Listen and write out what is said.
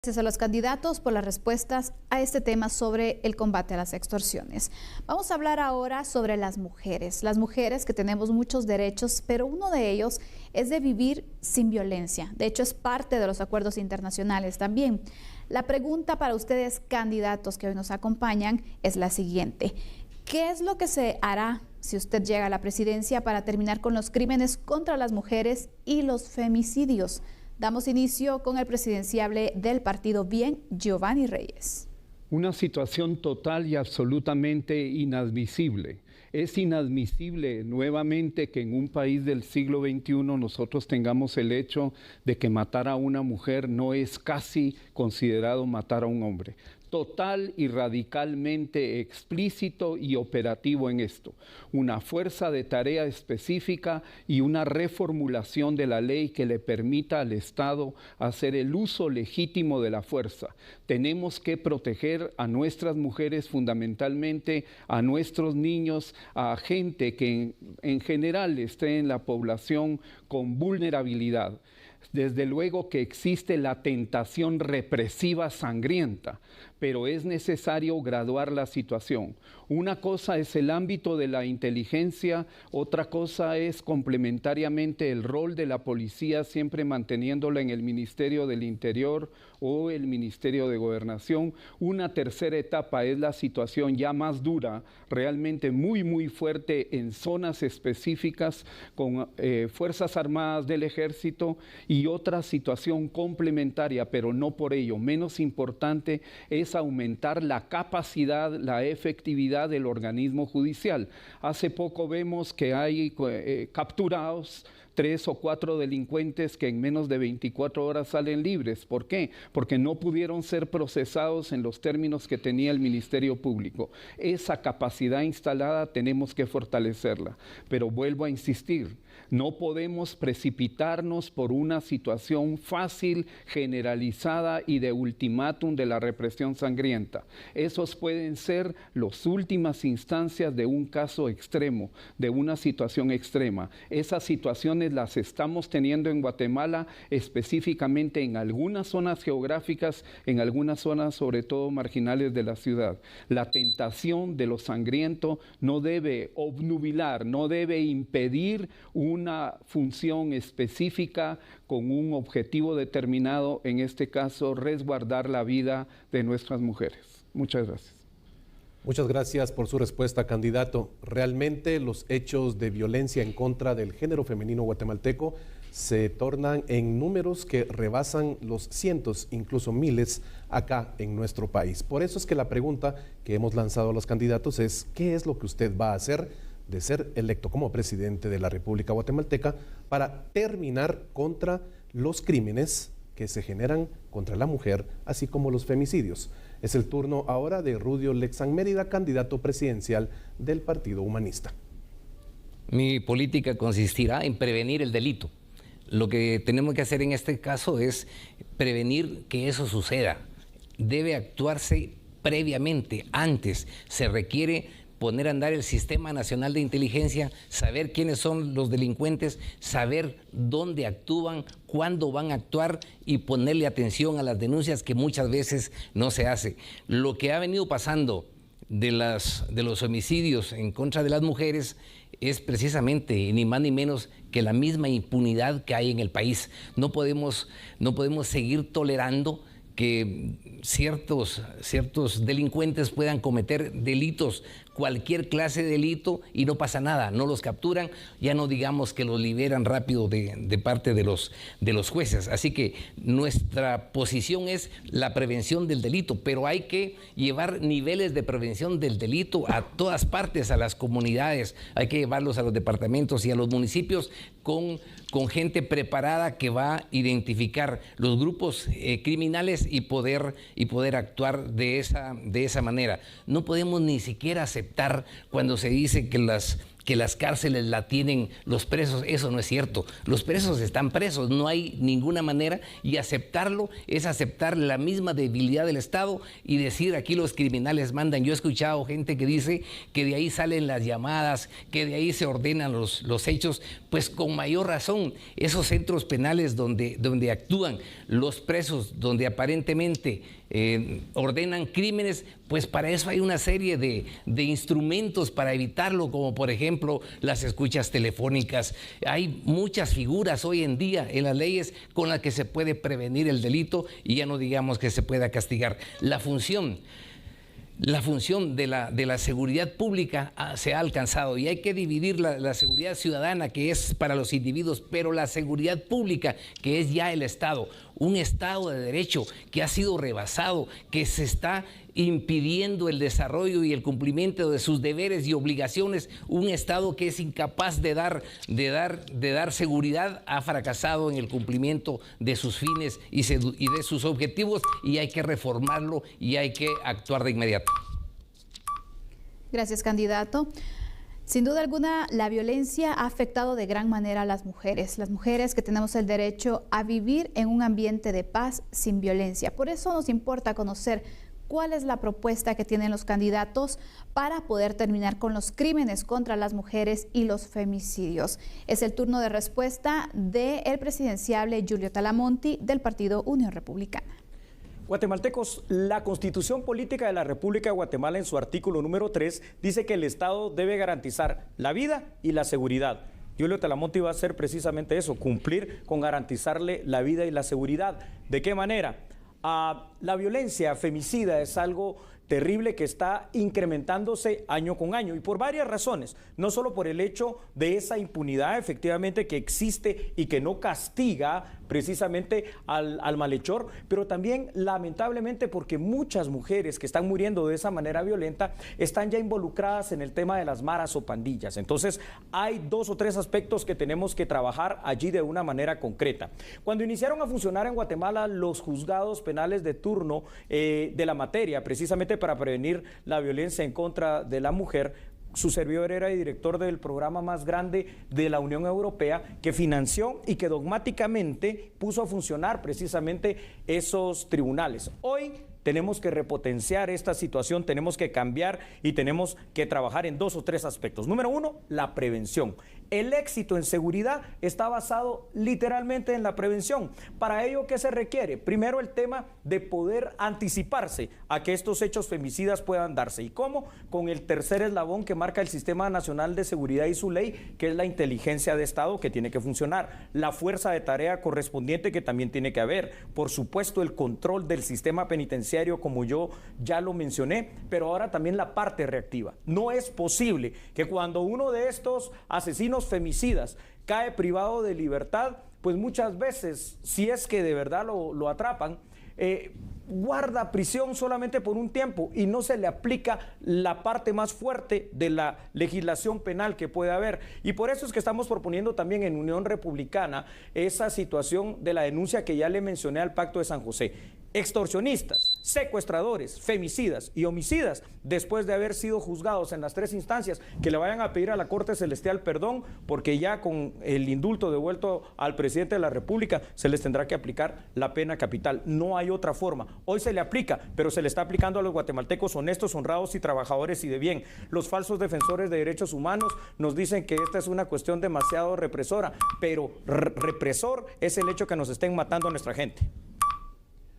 Gracias a los candidatos por las respuestas a este tema sobre el combate a las extorsiones. Vamos a hablar ahora sobre las mujeres que tenemos muchos derechos, pero uno de ellos es de vivir sin violencia. De hecho, es parte de los acuerdos internacionales también. La pregunta para ustedes, candidatos que hoy nos acompañan, es la siguiente. ¿Qué es lo que se hará si usted llega a la presidencia para terminar con los crímenes contra las mujeres y los femicidios? Damos inicio con el presidenciable del Partido Bien, Giovanni Reyes. Una situación total y absolutamente inadmisible. Es inadmisible nuevamente que en un país del siglo XXI nosotros tengamos el hecho de que matar a una mujer no es casi considerado matar a un hombre. Total y radicalmente explícito y operativo en esto. Una fuerza de tarea específica y una reformulación de la ley que le permita al Estado hacer el uso legítimo de la fuerza. Tenemos que proteger a nuestras mujeres fundamentalmente, a nuestros niños, a gente que en general esté en la población con vulnerabilidad. Desde luego que existe la tentación represiva sangrienta, pero es necesario graduar la situación. Una cosa es el ámbito de la inteligencia, otra cosa es complementariamente el rol de la policía, siempre manteniéndola en el Ministerio del Interior o el Ministerio de Gobernación. Una tercera etapa es la situación ya más dura, realmente muy fuerte en zonas específicas con Fuerzas Armadas del Ejército, y otra situación complementaria, pero no por ello menos importante, es aumentar la capacidad, la efectividad del organismo judicial. Hace poco vemos que hay capturados 3 o 4 delincuentes que en menos de 24 horas salen libres. ¿Por qué? Porque no pudieron ser procesados en los términos que tenía el Ministerio Público. Esa capacidad instalada tenemos que fortalecerla. Pero vuelvo a insistir, no podemos precipitarnos por una situación fácil, generalizada y de ultimátum de la represión sangrienta. Esos pueden ser las últimas instancias de un caso extremo, de una situación extrema. Esas situaciones las estamos teniendo en Guatemala, específicamente en algunas zonas geográficas, en algunas zonas sobre todo marginales de la ciudad. La tentación de lo sangriento no debe obnubilar, no debe impedir una función específica con un objetivo determinado, en este caso resguardar la vida de nuestras mujeres. Muchas gracias. Muchas gracias por su respuesta, candidato. Realmente los hechos de violencia en contra del género femenino guatemalteco se tornan en números que rebasan los cientos, incluso miles, acá en nuestro país. Por eso es que la pregunta que hemos lanzado a los candidatos es: ¿qué es lo que usted va a hacer de ser electo como presidente de la República Guatemalteca para terminar contra los crímenes que se generan contra la mujer, así como los femicidios? Es el turno ahora de Rudio Lexan Mérida, candidato presidencial del Partido Humanista. Mi política consistirá en prevenir el delito. Lo que tenemos que hacer en este caso es prevenir que eso suceda. Debe actuarse previamente, antes. Se requiere poner a andar el Sistema Nacional de Inteligencia, saber quiénes son los delincuentes, saber dónde actúan, cuándo van a actuar y ponerle atención a las denuncias, que muchas veces no se hace. Lo que ha venido pasando de los homicidios en contra de las mujeres es precisamente ni más ni menos que la misma impunidad que hay en el país. No podemos seguir tolerando que ciertos delincuentes puedan cometer delitos, cualquier clase de delito, y no pasa nada, no los capturan, ya no digamos que los liberan rápido de parte de los jueces. Así que nuestra posición es la prevención del delito, pero hay que llevar niveles de prevención del delito a todas partes, a las comunidades, hay que llevarlos a los departamentos y a los municipios con gente preparada que va a identificar los grupos criminales y poder actuar de esa manera. No podemos ni siquiera aceptar cuando se dice que que las cárceles la tienen los presos. Eso no es cierto. Los presos están presos, no hay ninguna manera, y aceptarlo es aceptar la misma debilidad del Estado y decir aquí los criminales mandan. Yo he escuchado gente que dice que de ahí salen las llamadas, que de ahí se ordenan los hechos. Pues con mayor razón, esos centros penales donde actúan los presos, donde aparentemente ordenan crímenes, pues para eso hay una serie de instrumentos para evitarlo, como por ejemplo las escuchas telefónicas. Hay muchas figuras hoy en día en las leyes con las que se puede prevenir el delito y ya no digamos que se pueda castigar. La función de la seguridad pública se ha alcanzado, y hay que dividir la seguridad ciudadana, que es para los individuos, pero la seguridad pública, que es ya el Estado, un Estado de derecho que ha sido rebasado, que se está impidiendo el desarrollo y el cumplimiento de sus deberes y obligaciones. Un Estado que es incapaz de dar seguridad ha fracasado en el cumplimiento de sus fines y de sus objetivos, y hay que reformarlo y hay que actuar de inmediato. Gracias, candidato. Sin duda alguna, la violencia ha afectado de gran manera a las mujeres que tenemos el derecho a vivir en un ambiente de paz sin violencia. Por eso nos importa conocer cuál es la propuesta que tienen los candidatos para poder terminar con los crímenes contra las mujeres y los femicidios. Es el turno de respuesta del presidenciable Giulio Talamonti del partido Unión Republicana. Guatemaltecos, la Constitución Política de la República de Guatemala, en su artículo número 3, dice que el Estado debe garantizar la vida y la seguridad. Giulio Talamonti va a hacer precisamente eso, cumplir con garantizarle la vida y la seguridad. ¿De qué manera? La violencia femicida es algo terrible que está incrementándose año con año, y por varias razones, no solo por el hecho de esa impunidad efectivamente que existe y que no castiga precisamente al malhechor, pero también lamentablemente porque muchas mujeres que están muriendo de esa manera violenta están ya involucradas en el tema de las maras o pandillas. Entonces hay 2 o 3 aspectos que tenemos que trabajar allí de una manera concreta. Cuando iniciaron a funcionar en Guatemala los juzgados penales de turno de la materia, precisamente para prevenir la violencia en contra de la mujer, su servidor era el director del programa más grande de la Unión Europea, que financió y que dogmáticamente puso a funcionar precisamente esos tribunales. Hoy tenemos que repotenciar esta situación, tenemos que cambiar y tenemos que trabajar en 2 o 3 aspectos. Número 1, la prevención. El éxito en seguridad está basado literalmente en la prevención. Para ello, ¿qué se requiere? Primero, el tema de poder anticiparse a que estos hechos femicidas puedan darse. ¿Y cómo? Con el tercer eslabón que marca el Sistema Nacional de Seguridad y su ley, que es la inteligencia de Estado, que tiene que funcionar. La fuerza de tarea correspondiente, que también tiene que haber. Por supuesto, el control del sistema penitenciario, como yo ya lo mencioné, pero ahora también la parte reactiva. No es posible que cuando uno de estos asesinos femicidas cae privado de libertad, pues muchas veces, si es que de verdad lo atrapan, guarda prisión solamente por un tiempo y no se le aplica la parte más fuerte de la legislación penal que puede haber. Y por eso es que estamos proponiendo también en Unión Republicana esa situación de la denuncia que ya le mencioné al Pacto de San José. Extorsionistas, secuestradores, femicidas y homicidas, después de haber sido juzgados en las 3 instancias, que le vayan a pedir a la Corte Celestial perdón, porque ya con el indulto devuelto al presidente de la República se les tendrá que aplicar la pena capital. No hay otra forma. Hoy se le aplica, pero se le está aplicando a los guatemaltecos honestos, honrados y trabajadores y de bien. Los falsos defensores de derechos humanos nos dicen que esta es una cuestión demasiado represora, pero represor es el hecho que nos estén matando a nuestra gente.